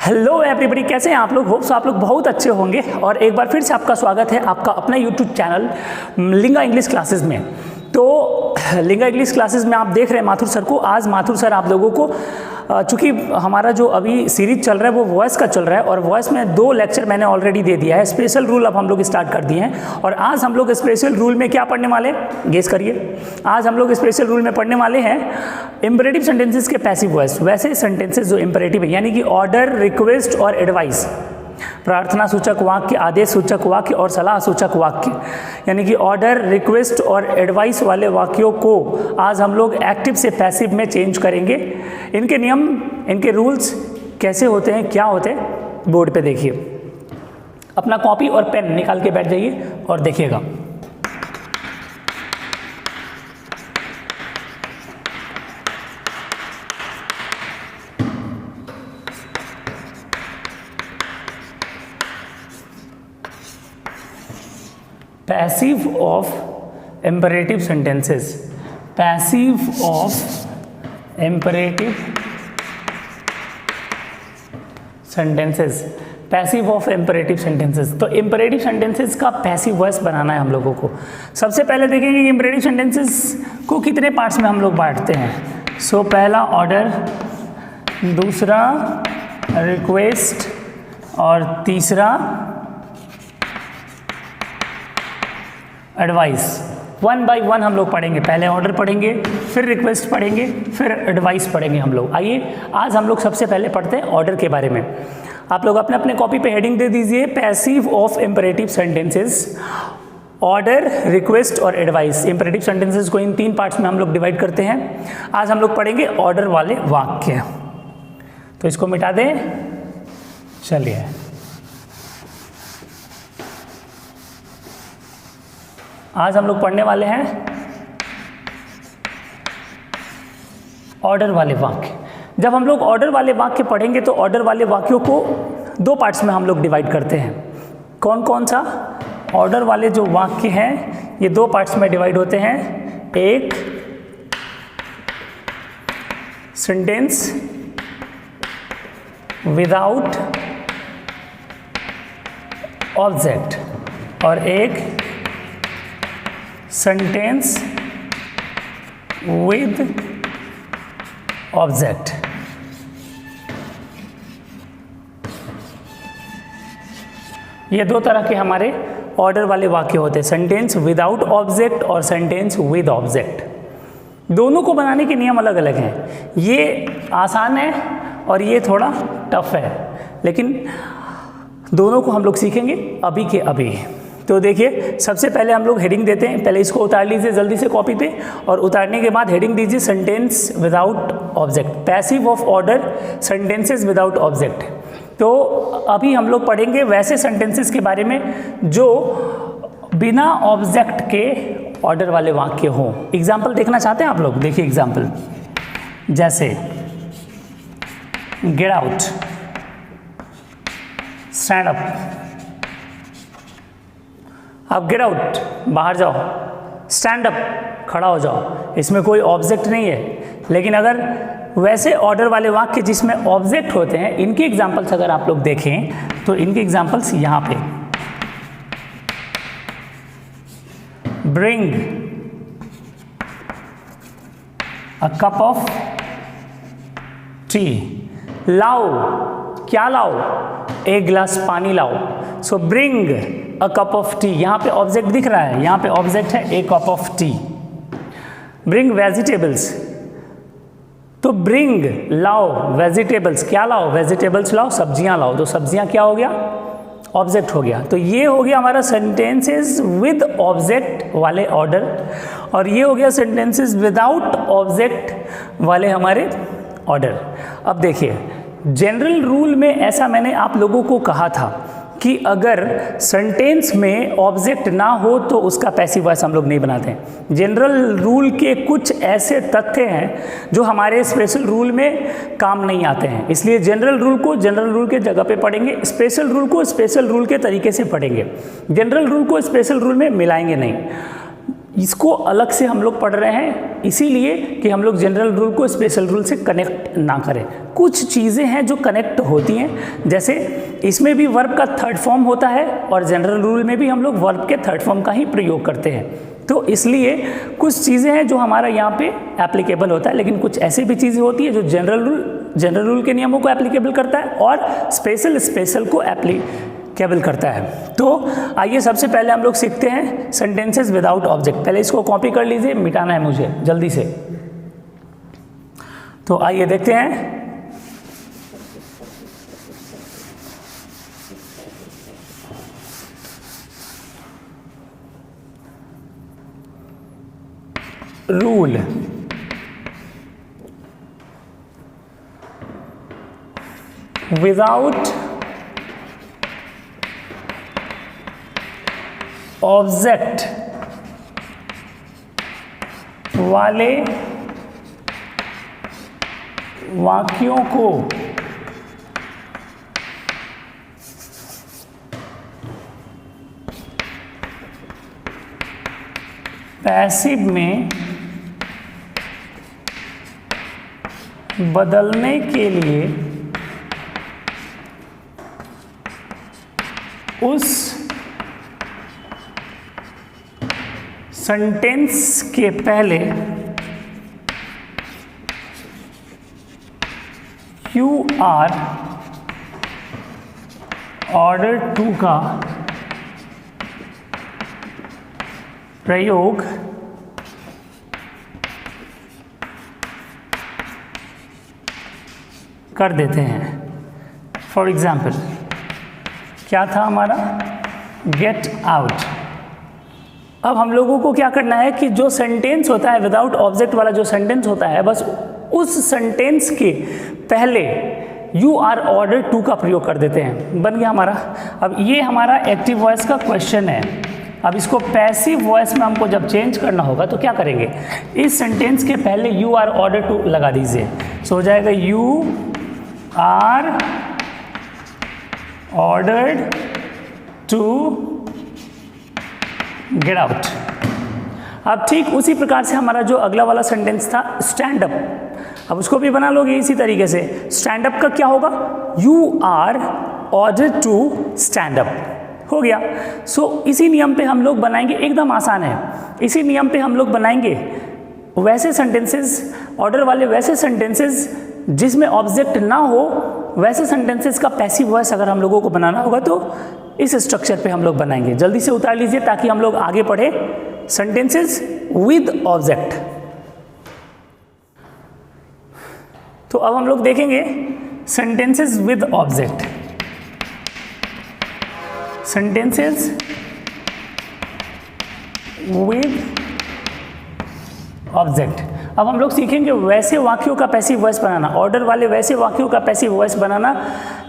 Hello everybody, कैसे हैं आप लोग। होप्स आप लोग बहुत अच्छे होंगे और एक बार फिर से आपका स्वागत है आपका अपना यूट्यूब चैनल लिंगा इंग्लिश क्लासेस में। तो लिंगा इंग्लिश क्लासेस में आप देख रहे हैं माथुर सर को। आज माथुर सर आप लोगों को चूँकि हमारा जो अभी सीरीज चल रहा है वो वॉइस का चल रहा है और वॉइस में 2 लेक्चर मैंने ऑलरेडी दे दिया है। स्पेशल रूल अब हम लोग स्टार्ट कर दिए हैं और आज हम लोग स्पेशल रूल में क्या पढ़ने वाले हैं, गेस करिए। आज हम लोग स्पेशल रूल में पढ़ने वाले हैं इंपेरेटिव सेंटेंसेस के पैसिव वॉइस। वैसे सेंटेंसेस जो इंपेरेटिव है यानी कि ऑर्डर, रिक्वेस्ट और एडवाइस, प्रार्थना सूचक वाक्य, आदेश सूचक वाक्य और सलाह सूचक वाक्य, यानी कि ऑर्डर, रिक्वेस्ट और एडवाइस वाले वाक्यों को आज हम लोग एक्टिव से पैसिव में चेंज करेंगे। इनके नियम, इनके रूल्स कैसे होते हैं, क्या होते हैं, बोर्ड पे देखिए। अपना कॉपी और पेन निकाल के बैठ जाइए और देखिएगा। Passive of imperative sentences, passive of imperative sentences, passive of imperative sentences. तो इम्पेरेटिव सेंटेंसेस का पैसिव वॉइस बनाना है हम लोगों को। सबसे पहले देखेंगे कि इम्पेरेटिव सेंटेंसेस को कितने पार्ट्स में हम लोग बांटते हैं। सो पहला ऑर्डर, दूसरा रिक्वेस्ट और तीसरा एडवाइस। 1 बाय 1 हम लोग पढ़ेंगे। पहले ऑर्डर पढ़ेंगे, फिर रिक्वेस्ट पढ़ेंगे, फिर एडवाइस पढ़ेंगे हम लोग। आइए आज हम लोग सबसे पहले पढ़ते हैं ऑर्डर के बारे में। आप लोग अपने अपने कॉपी पे हेडिंग दे दीजिए, passive of imperative sentences, order, request और एडवाइस। इम्पेरेटिव सेंटेंसेस को इन 3 पार्ट्स में हम लोग डिवाइड करते हैं। आज हम लोग पढ़ेंगे ऑर्डर वाले वाक्य। तो इसको मिटा दें, चलिए। आज हम लोग पढ़ने वाले हैं ऑर्डर वाले वाक्य। जब हम लोग ऑर्डर वाले वाक्य पढ़ेंगे तो ऑर्डर वाले वाक्यों को 2 पार्ट्स में हम लोग डिवाइड करते हैं। कौन कौन सा? ऑर्डर वाले जो वाक्य हैं ये 2 पार्ट्स में डिवाइड होते हैं। एक सेंटेंस विदाउट ऑब्जेक्ट और एक सेंटेंस विद ऑब्जेक्ट। ये 2 तरह के हमारे ऑर्डर वाले वाक्य होते हैं, सेंटेंस विदाउट ऑब्जेक्ट और सेंटेंस विद ऑब्जेक्ट। दोनों को बनाने के नियम अलग अलग हैं। ये आसान है और ये थोड़ा टफ है, लेकिन दोनों को हम लोग सीखेंगे अभी के अभी। तो देखिए, सबसे पहले हम लोग हेडिंग देते हैं। पहले इसको उतार लीजिए जल्दी से कॉपी पे और उतारने के बाद हेडिंग दीजिए sentence without object, passive of order sentences without object. तो अभी हम लोग पढ़ेंगे वैसे सेंटेंसेस के बारे में जो बिना ऑब्जेक्ट के ऑर्डर वाले वाक्य हों। एग्जाम्पल देखना चाहते हैं आप लोग? देखिए एग्जाम्पल, जैसे गेट आउट, स्टैंड अप। आप गेट आउट, बाहर जाओ, स्टैंड अप, खड़ा हो जाओ। इसमें कोई ऑब्जेक्ट नहीं है, लेकिन अगर वैसे ऑर्डर वाले वाक्य जिसमें ऑब्जेक्ट होते हैं, इनके एग्जाम्पल्स अगर आप लोग देखें तो इनके एग्जाम्पल्स यहाँ पे, bring a cup of T, लाओ, क्या लाओ, एक गिलास पानी लाओ। सो bring a cup of T, यहाँ पे ऑब्जेक्ट दिख रहा है, यहाँ पे ऑब्जेक्ट है a cup of tea. Bring vegetables, तो ब्रिंग, लाओ वेजिटेबल्स, क्या लाओ, वेजिटेबल्स लाओ, सब्जियां लाओ। तो सब्जियां क्या हो गया, ऑब्जेक्ट हो गया। तो ये हो गया हमारा सेंटेंसेस विद ऑब्जेक्ट वाले ऑर्डर और ये हो गया सेंटेंसेस विदाउट ऑब्जेक्ट वाले हमारे ऑर्डर। अब देखिए, जनरल रूल में ऐसा मैंने आप लोगों को कहा था कि अगर सेंटेंस में ऑब्जेक्ट ना हो तो उसका पैसिव वॉइस हम लोग नहीं बनाते हैं। जनरल रूल के कुछ ऐसे तथ्य हैं जो हमारे स्पेशल रूल में काम नहीं आते हैं, इसलिए जनरल रूल को जनरल रूल के जगह पे पढ़ेंगे, स्पेशल रूल को स्पेशल रूल के तरीके से पढ़ेंगे। जनरल रूल को स्पेशल रूल में मिलाएंगे नहीं। इसको अलग से हम लोग पढ़ रहे हैं इसीलिए कि हम लोग जनरल रूल को स्पेशल रूल से कनेक्ट ना करें। कुछ चीज़ें हैं जो कनेक्ट होती हैं, जैसे इसमें भी वर्ब का थर्ड फॉर्म होता है और जनरल रूल में भी हम लोग वर्ब के थर्ड फॉर्म का ही प्रयोग करते हैं, तो इसलिए कुछ चीज़ें हैं जो हमारा यहाँ पे एप्लीकेबल होता है, लेकिन कुछ ऐसी भी चीज़ें होती है जो जनरल रूल के नियमों को एप्लीकेबल करता है और स्पेशल को एप्लीकेबल करता है। तो आइए सबसे पहले हम लोग सीखते हैं सेंटेंसेस विदाउट ऑब्जेक्ट। पहले इसको कॉपी कर लीजिए, मिटाना है मुझे जल्दी से। तो आइए देखते हैं। रूल, विदाउट ऑब्जेक्ट वाले वाक्यों को पैसिव में बदलने के लिए उस सेंटेंस के पहले यू आर ऑर्डर टू का प्रयोग कर देते हैं। फॉर एग्जाम्पल क्या था हमारा, गेट आउट। अब हम लोगों को क्या करना है कि जो सेंटेंस होता है विदाउट ऑब्जेक्ट वाला जो सेंटेंस होता है, बस उस सेंटेंस के पहले यू आर ऑर्डर टू का प्रयोग कर देते हैं। बन गया हमारा। अब ये हमारा एक्टिव वॉइस का क्वेश्चन है। अब इसको पैसिव वॉइस में हमको जब चेंज करना होगा तो क्या करेंगे, इस सेंटेंस के पहले यू आर ऑर्डर टू लगा दीजिए। सो हो जाएगा you are ordered to get out. अब ठीक उसी प्रकार से हमारा जो अगला वाला सेंटेंस था स्टैंड अप, अब उसको भी बना लोगे इसी तरीके से। स्टैंड अप का क्या होगा, you are order to stand up, हो गया। सो इसी नियम पे हम लोग बनाएंगे, एकदम आसान है। इसी नियम पे हम लोग बनाएंगे वैसे सेंटेंसेस, ऑर्डर वाले वैसे सेंटेंसेस जिसमें ऑब्जेक्ट ना हो, वैसे सेंटेंसेस का पैसिव वॉइस अगर हम लोगों को बनाना होगा तो इस स्ट्रक्चर पे हम लोग बनाएंगे। जल्दी से उतार लीजिए ताकि हम लोग आगे बढ़े। Sentences with object. तो अब हम लोग देखेंगे sentences with object. Sentences with object. अब हम लोग सीखेंगे वैसे वाक्यों का पैसिव वॉइस बनाना, ऑर्डर वाले वैसे वाक्यों का पैसिव वॉइस बनाना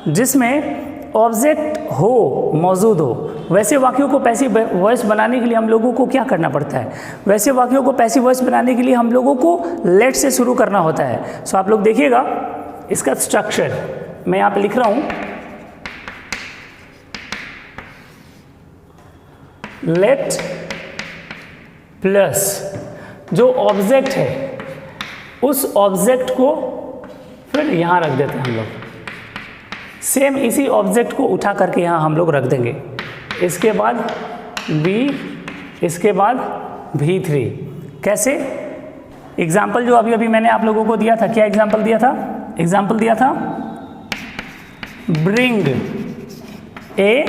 जिसमें ऑब्जेक्ट हो, मौजूद हो। वैसे वाक्यों को पैसिव वॉइस बनाने के लिए हम लोगों को क्या करना पड़ता है, वैसे वाक्यों को पैसिव वॉइस बनाने के लिए हम लोगों को लेट से शुरू करना होता है। सो आप लोग देखिएगा इसका स्ट्रक्चर मैं यहाँ पे लिख रहा हूँ। लेट प्लस जो ऑब्जेक्ट है उस ऑब्जेक्ट को फिर यहाँ रख देते हैं हम लोग। सेम इसी ऑब्जेक्ट को उठा करके यहाँ हम लोग रख देंगे। इसके बाद बी, इसके बाद V3। कैसे, एग्जाम्पल जो अभी अभी मैंने आप लोगों को दिया था, क्या एग्जाम्पल दिया था, एग्जाम्पल दिया था bring a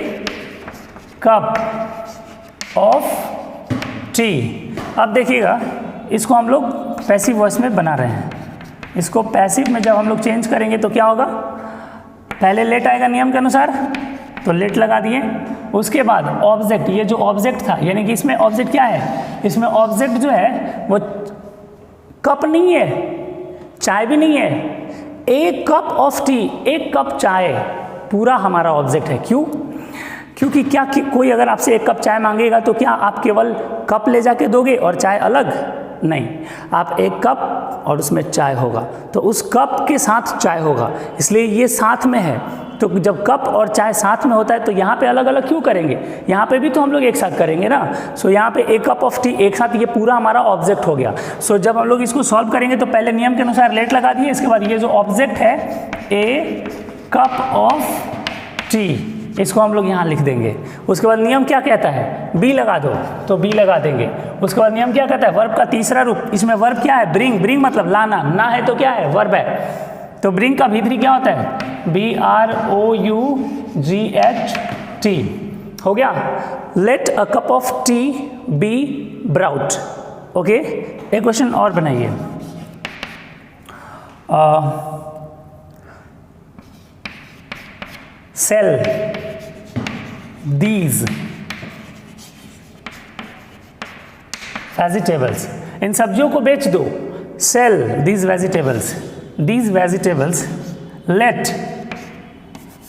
cup of T. अब देखिएगा इसको हम लोग पैसिव वॉइस में बना रहे हैं। इसको पैसिव में जब हम लोग चेंज करेंगे तो क्या होगा, पहले लेट आएगा नियम के अनुसार, तो लेट लगा दिए। उसके बाद ऑब्जेक्ट, ये जो ऑब्जेक्ट था, यानी कि इसमें ऑब्जेक्ट क्या है, इसमें ऑब्जेक्ट जो है वो कप नहीं है, चाय भी नहीं है, एक कप ऑफ टी, एक कप चाय पूरा हमारा ऑब्जेक्ट है। क्यों, क्योंकि क्या कोई अगर आपसे एक कप चाय मांगेगा तो क्या आप केवल कप ले जाके दोगे और चाय अलग, नहीं, आप एक कप और उसमें चाय होगा तो उस कप के साथ चाय होगा, इसलिए ये साथ में है। तो जब कप और चाय साथ में होता है तो यहाँ पे अलग अलग क्यों करेंगे, यहाँ पे भी तो हम लोग एक साथ करेंगे ना। सो यहाँ पे ए कप ऑफ टी एक साथ, ये पूरा हमारा ऑब्जेक्ट हो गया। सो जब हम लोग इसको सॉल्व करेंगे तो पहले नियम के अनुसार लेट लगा दिए, इसके बाद ये जो ऑब्जेक्ट है ए कप ऑफ टी, इसको हम लोग यहाँ लिख देंगे। उसके बाद नियम क्या कहता है, बी लगा दो, तो बी लगा देंगे। उसके बाद नियम क्या कहता है, वर्ब का तीसरा रूप, इसमें वर्ब क्या है, ब्रिंग, ब्रिंग मतलब लाना, ना है तो क्या है, वर्ब है। तो ब्रिंग का भीतरी क्या होता है, BROUGHT, हो गया। Let a cup of tea be brought. Okay, एक क्वेश्चन और बनाइए। सेल these vegetables, इन सब्जियों को बेच दो। Sell these vegetables, these vegetables let,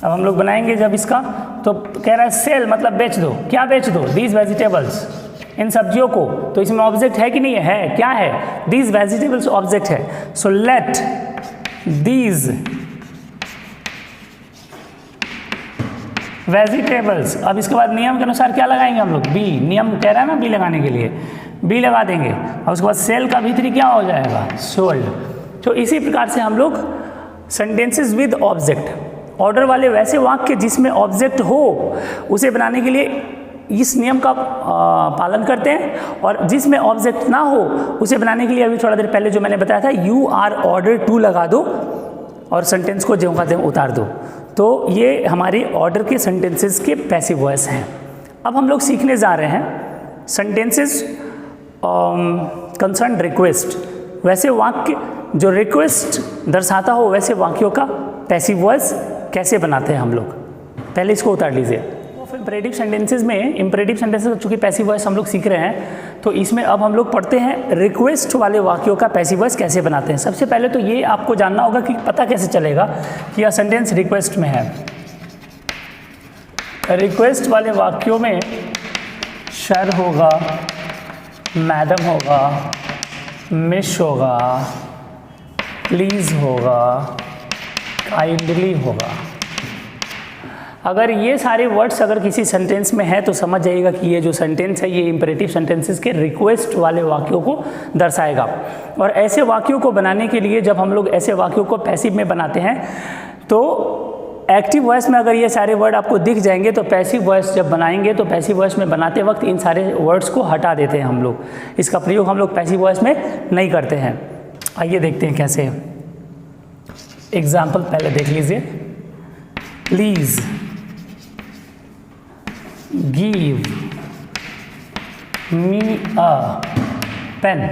अब हम लोग बनाएंगे जब इसका, तो कह रहा है सेल मतलब बेच दो, क्या बेच दो, these vegetables, इन सब्जियों को। तो इसमें ऑब्जेक्ट है कि नहीं है, क्या है, these vegetables ऑब्जेक्ट है। सो let these वेजिटेबल्स, अब इसके बाद नियम के अनुसार क्या लगाएंगे हम लोग, बी, नियम कह रहा है ना बी लगाने के लिए, बी लगा देंगे। और उसके बाद सेल का भीतरी क्या हो जाएगा, सोल्ड। तो इसी प्रकार से हम लोग सेंटेंसेस विद ऑब्जेक्ट, ऑर्डर वाले वैसे वाक्य जिसमें ऑब्जेक्ट हो उसे बनाने के लिए इस नियम का पालन करते हैं, और जिसमें ऑब्जेक्ट ना हो उसे बनाने के लिए अभी थोड़ा देर पहले जो मैंने बताया था, यू आर ऑर्डर टू लगा दो और सेंटेंस को ज्यों का त्यों उतार दो। तो ये हमारे ऑर्डर के सेंटेंसेस के पैसिव वॉइस हैं। अब हम लोग सीखने जा रहे हैं सेंटेंसेस कंसर्न रिक्वेस्ट, वैसे वाक्य जो रिक्वेस्ट दर्शाता हो वैसे वाक्यों का पैसिव वॉइस कैसे बनाते हैं हम लोग। पहले इसको उतार लीजिए। इम्परेटिव सेंटेंसेस में, इम्परेटिव सेंटेंसेस चूँकि पैसिव वॉइस हम लोग सीख रहे हैं, तो इसमें अब हम लोग पढ़ते हैं रिक्वेस्ट वाले वाक्यों का पैसिव वॉइस कैसे बनाते हैं। सबसे पहले तो ये आपको जानना होगा कि पता कैसे चलेगा कि यह सेंटेंस रिक्वेस्ट में है। रिक्वेस्ट वाले वाक्यों में सर होगा, मैडम होगा, मिस होगा, प्लीज़ होगा, काइंडली होगा। अगर ये सारे वर्ड्स अगर किसी सेंटेंस में है तो समझ जाइएगा कि ये जो सेंटेंस है ये इम्परेटिव सेंटेंसेस के रिक्वेस्ट वाले वाक्यों को दर्शाएगा। और ऐसे वाक्यों को बनाने के लिए जब हम लोग ऐसे वाक्यों को पैसिव में बनाते हैं तो एक्टिव वॉइस में अगर ये सारे वर्ड आपको दिख जाएंगे तो पैसिव वॉइस जब बनाएंगे तो पैसिव वॉइस में बनाते वक्त इन सारे वर्ड्स को हटा देते हैं हम लोग। इसका प्रयोग हम लोग पैसिव वॉइस में नहीं करते हैं। आइए देखते हैं कैसे। एग्जाम्पल पहले देख लीजिए। Please give me a pen,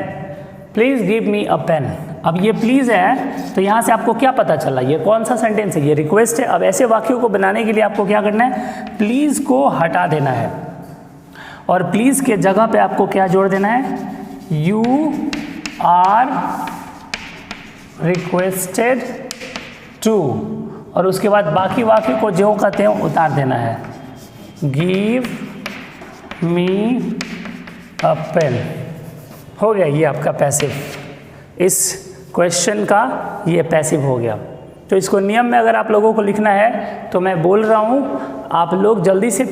please give me a pen. अब ये प्लीज़ है तो यहाँ से आपको क्या पता चला, ये कौन सा सेंटेंस है, ये रिक्वेस्ट है। अब ऐसे वाक्यों को बनाने के लिए आपको क्या करना है, प्लीज़ को हटा देना है और प्लीज़ के जगह पे आपको क्या जोड़ देना है, यू आर रिक्वेस्टेड टू, और उसके बाद बाकी वाक्य को ज्यों का त्यों उतार देना है, गिव मी अ पेन। हो गया ये आपका पैसिव, इस क्वेश्चन का ये पैसिव हो गया। तो इसको नियम में अगर आप लोगों को लिखना है तो मैं बोल रहा हूँ, आप लोग जल्दी से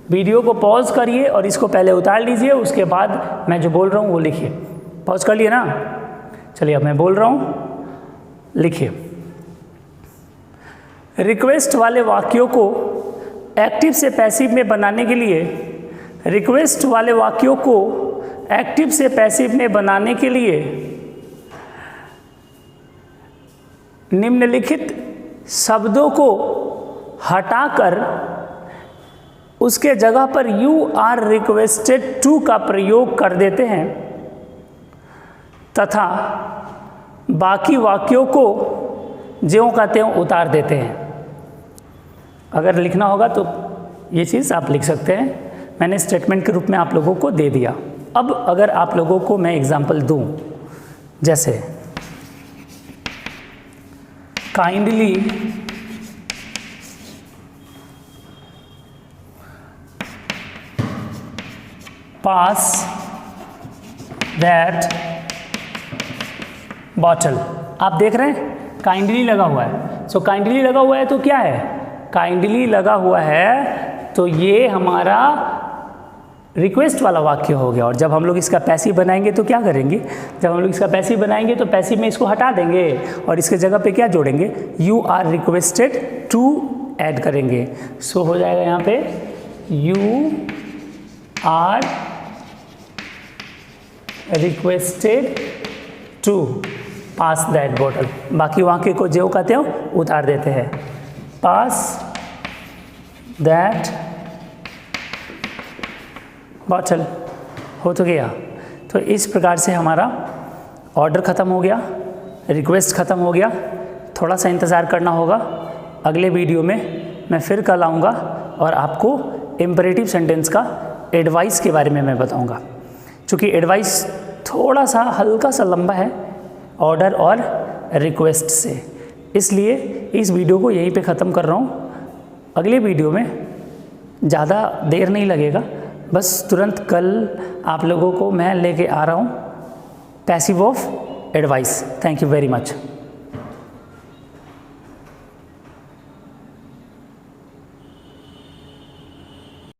वीडियो को पॉज करिए और इसको पहले उतार लीजिए, उसके बाद मैं जो बोल रहा हूँ वो लिखिए। पॉज कर लिए ना, चलिए अब मैं बोल रहा हूँ, लिखिए। रिक्वेस्ट वाले वाक्यों को एक्टिव से पैसिव में बनाने के लिए, रिक्वेस्ट वाले वाक्यों को एक्टिव से पैसिव में बनाने के लिए निम्नलिखित शब्दों को हटाकर उसके जगह पर यू आर रिक्वेस्टेड टू का प्रयोग कर देते हैं तथा बाकी वाक्यों को ज्यों का त्यों उतार देते हैं। अगर लिखना होगा तो ये चीज़ आप लिख सकते हैं, मैंने स्टेटमेंट के रूप में आप लोगों को दे दिया। अब अगर आप लोगों को मैं एग्जांपल दूं, जैसे काइंडली पास दैट बॉटल। आप देख रहे हैं काइंडली लगा हुआ है। सो काइंडली लगा हुआ है तो क्या है, काइंडली लगा हुआ है तो ये हमारा रिक्वेस्ट वाला वाक्य हो गया। और जब हम लोग इसका पैसिव बनाएंगे तो क्या करेंगे, जब हम लोग इसका पैसिव बनाएंगे तो पैसिव में इसको हटा देंगे और इसके जगह पे क्या जोड़ेंगे, you are requested to add करेंगे। सो हो जाएगा यहाँ पे you are requested to pass that bottle. बाकी वाक्य को जो कहते हो उतार देते हैं, पास दैट बॉटल। हो तो गया। तो इस प्रकार से हमारा ऑर्डर ख़त्म हो गया, रिक्वेस्ट ख़त्म हो गया। थोड़ा सा इंतज़ार करना होगा, अगले वीडियो में मैं फिर कल आऊँगा और आपको इम्परेटिव सेंटेंस का एडवाइस के बारे में मैं बताऊँगा। चूँकि एडवाइस थोड़ा सा हल्का सा लंबा है ऑर्डर और रिक्वेस्ट से, इसलिए इस वीडियो को यहीं पे ख़त्म कर रहा हूँ। अगले वीडियो में ज़्यादा देर नहीं लगेगा, बस तुरंत कल आप लोगों को मैं लेके आ रहा हूँ passive of advice. Thank you very much.